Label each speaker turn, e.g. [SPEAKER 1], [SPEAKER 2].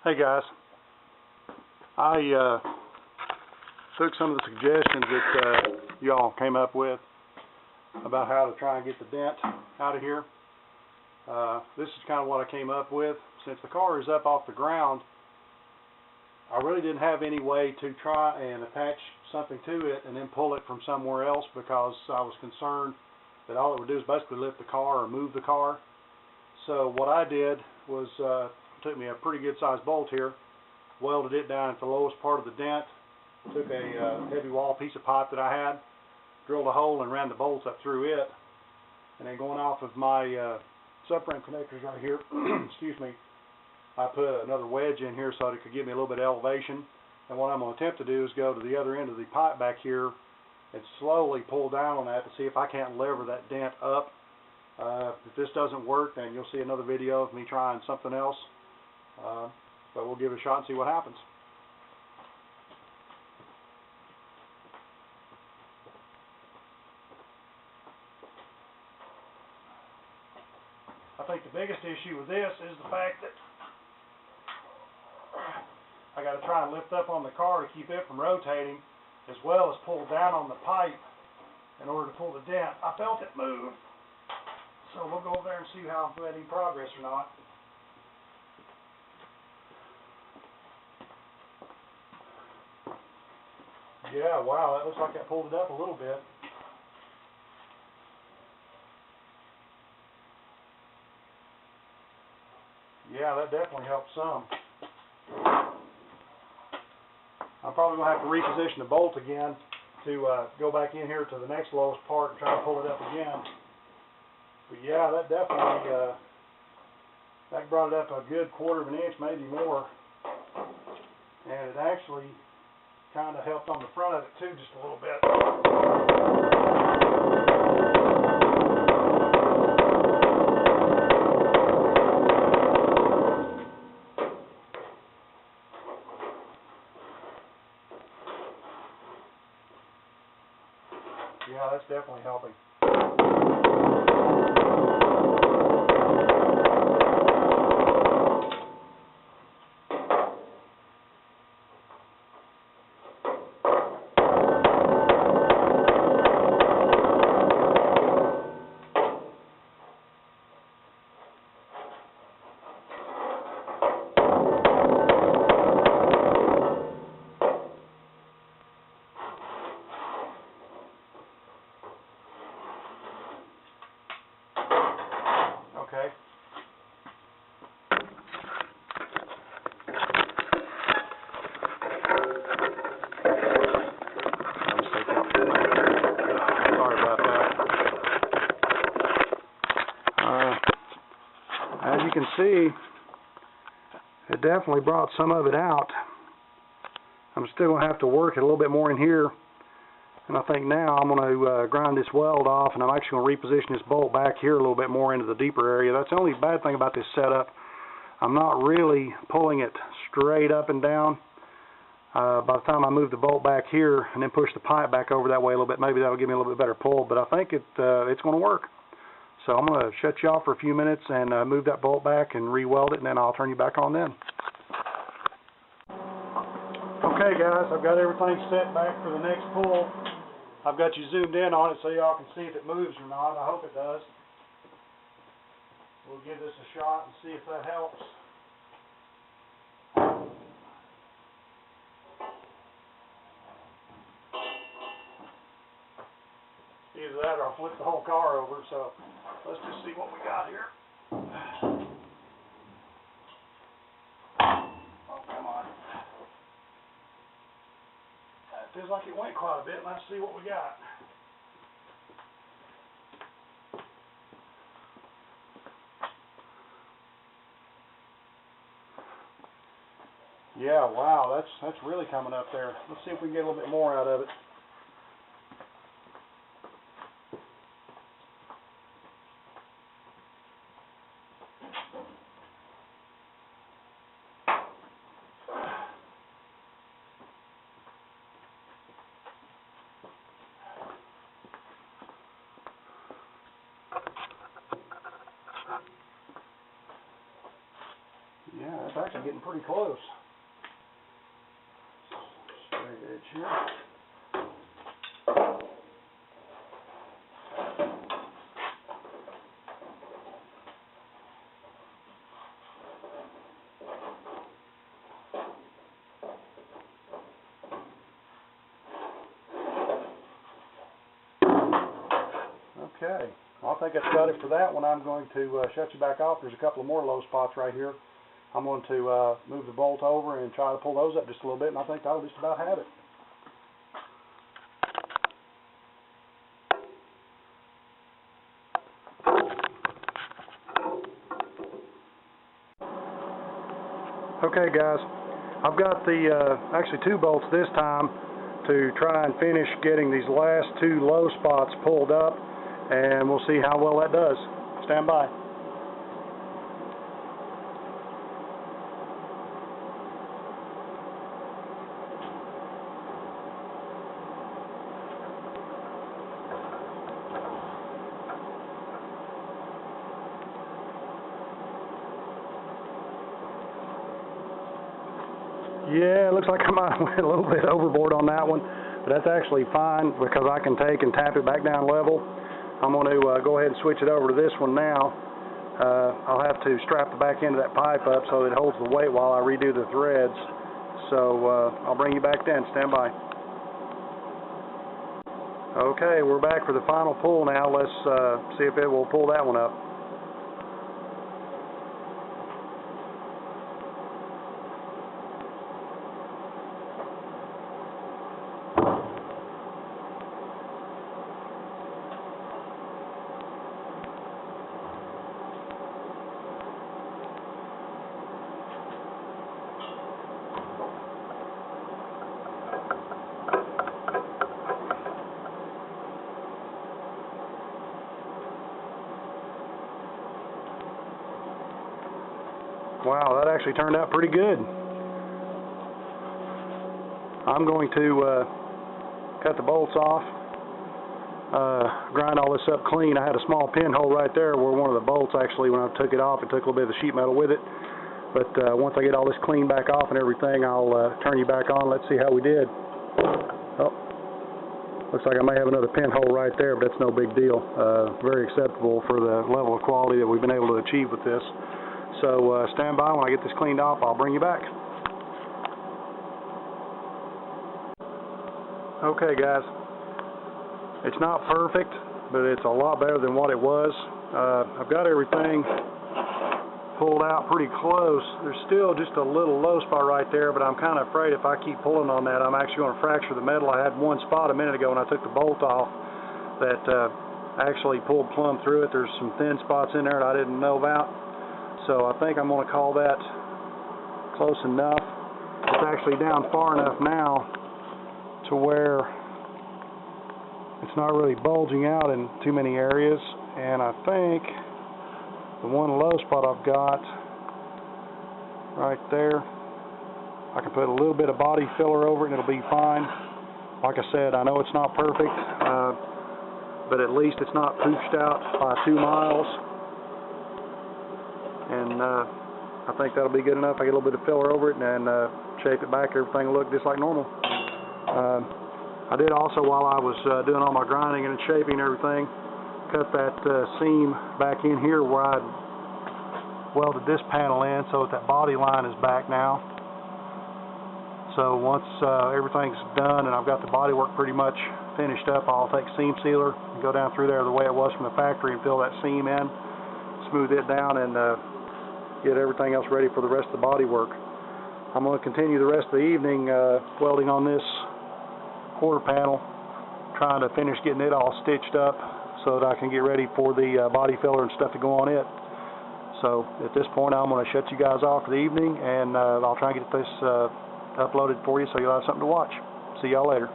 [SPEAKER 1] Hey guys, I took some of the suggestions that y'all came up with about how to try and get the dent out of here. This is kind of what I came up with. Since the car is up off the ground, I really didn't have any way to try and attach something to it and then pull it from somewhere else, because I was concerned that all it would do is basically lift the car or move the car. So what I did was took me a pretty good sized bolt here, welded it down at the lowest part of the dent, took a heavy wall piece of pipe that I had, drilled a hole and ran the bolts up through it, and then going off of my subframe connectors right here, excuse me, I put another wedge in here so that it could give me a little bit of elevation. And what I'm going to attempt to do is go to the other end of the pipe back here and slowly pull down on that to see if I can't lever that dent up. If this doesn't work, then you'll see another video of me trying something else. But we'll give it a shot and see what happens. I think the biggest issue with this is the fact that I got to try and lift up on the car to keep it from rotating, as well as pull down on the pipe in order to pull the dent. I felt it move, so we'll go over there and see how I'm making progress or not. Yeah, wow, that looks like I pulled it up a little bit. Yeah, that definitely helped some. I'm probably going to have to reposition the bolt again to go back in here to the next lowest part and try to pull it up again. But yeah, that definitely that brought it up a good 1/4 of an inch, maybe more. And it actually kind of helped on the front of it too, just a little bit. Yeah, that's definitely helping. Okay. Sorry about that. As you can see, it definitely brought some of it out. I'm still going to have to work it a little bit more in here. And I think now I'm going to grind this weld off, and I'm actually going to reposition this bolt back here a little bit more into the deeper area. That's the only bad thing about this setup. I'm not really pulling it straight up and down. By the time I move the bolt back here and then push the pipe back over that way a little bit, maybe that'll give me a little bit better pull. But I think it's going to work. So I'm going to shut you off for a few minutes and move that bolt back and re-weld it, and then I'll turn you back on then. Okay guys, I've got everything set back for the next pull. I've got you zoomed in on it so y'all can see if it moves or not. I hope it does. We'll give this a shot and see if that helps. Either that or I'll flip the whole car over, so let's just see what we got here. Oh, come on. It feels like it went quite a bit. Let's see what we got. Yeah, wow, that's really coming up there. Let's see if we can get a little bit more out of it. Yeah, that's we're actually getting pretty close. Straight edge here. Okay, well, I think that's about it for that one. I'm going to shut you back off. There's a couple of more low spots right here. I'm going to move the bolt over and try to pull those up just a little bit, and I think that'll just about have it. Okay guys, I've got the actually 2 bolts this time to try and finish getting these last 2 low spots pulled up, and we'll see how well that does. Stand by. Yeah, it looks like I might have went a little bit overboard on that one, but that's actually fine because I can take and tap it back down level. I'm going to go ahead and switch it over to this one now. I'll have to strap the back end of that pipe up so it holds the weight while I redo the threads. So I'll bring you back then. Stand by. Okay, we're back for the final pull now. Let's see if it will pull that one up. Wow, that actually turned out pretty good. I'm going to cut the bolts off, grind all this up clean. I had a small pinhole right there where one of the bolts actually, when I took it off, it took a little bit of the sheet metal with it. But once I get all this cleaned back off and everything, I'll turn you back on. Let's see how we did. Oh, looks like I may have another pinhole right there, but that's no big deal. Very acceptable for the level of quality that we've been able to achieve with this. So stand by. When I get this cleaned off, I'll bring you back. Okay guys, it's not perfect, but it's a lot better than what it was. I've got everything pulled out pretty close. There's still just a little low spot right there, but I'm kind of afraid if I keep pulling on that, I'm actually going to fracture the metal. I had one spot a minute ago when I took the bolt off that actually pulled plumb through it. There's some thin spots in there that I didn't know about. So I think I'm going to call that close enough. It's actually down far enough now to where it's not really bulging out in too many areas. And I think the one low spot I've got right there, I can put a little bit of body filler over it and it'll be fine. Like I said, I know it's not perfect, but at least it's not pooched out by 2 miles. And I think that'll be good enough. I get a little bit of filler over it and shape it back. Everything will look just like normal. I did also, while I was doing all my grinding and shaping and everything, cut that seam back in here where I welded this panel in so that body line is back now. So once everything's done and I've got the body work pretty much finished up, I'll take seam sealer and go down through there the way it was from the factory and fill that seam in, smooth it down, and get everything else ready for the rest of the body work. I'm going to continue the rest of the evening welding on this quarter panel, trying to finish getting it all stitched up so that I can get ready for the body filler and stuff to go on it. So at this point I'm going to shut you guys off for the evening, and I'll try and get this uploaded for you so you'll have something to watch. See y'all later.